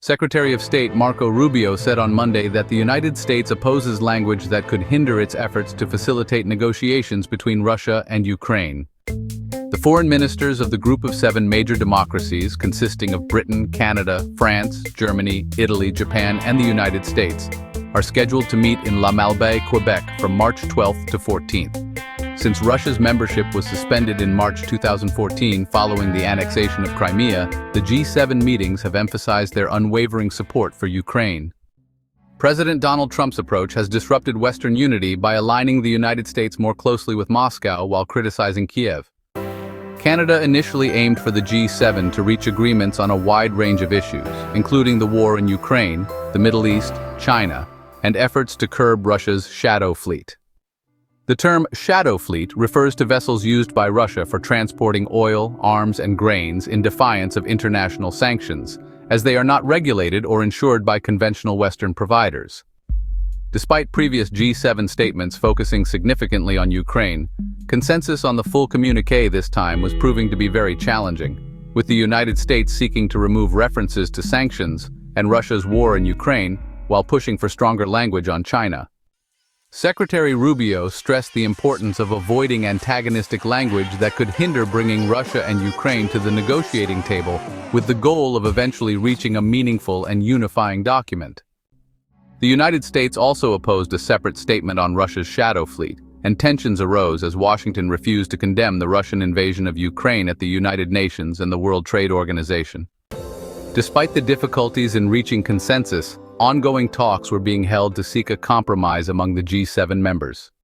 Secretary of State Marco Rubio said on Monday that the United States opposes language that could hinder its efforts to facilitate negotiations between Russia and Ukraine. The foreign ministers of the Group of 7 major democracies, consisting of Britain, Canada, France, Germany, Italy, Japan, and the United States, are scheduled to meet in Malbaie, Quebec from March 12th to 14th. Since Russia's membership was suspended in March 2014 following the annexation of Crimea, the G7 meetings have emphasized their unwavering support for Ukraine. President Donald Trump's approach has disrupted Western unity by aligning the United States more closely with Moscow while criticizing Kiev. Canada initially aimed for the G7 to reach agreements on a wide range of issues, including the war in Ukraine, the Middle East, China, and efforts to curb Russia's shadow fleet. The term shadow fleet refers to vessels used by Russia for transporting oil, arms, and grains in defiance of international sanctions, as they are not regulated or insured by conventional Western providers. Despite previous G7 statements focusing significantly on Ukraine, consensus on the full communiqué this time was proving to be very challenging, with the United States seeking to remove references to sanctions and Russia's war in Ukraine while pushing for stronger language on China. Secretary Rubio stressed the importance of avoiding antagonistic language that could hinder bringing Russia and Ukraine to the negotiating table, with the goal of eventually reaching a meaningful and unifying document. The United States also opposed a separate statement on Russia's shadow fleet, and tensions arose as Washington refused to condemn the Russian invasion of Ukraine at the United Nations and the World Trade Organization. Despite the difficulties in reaching consensus, ongoing talks were being held to seek a compromise among the G7 members.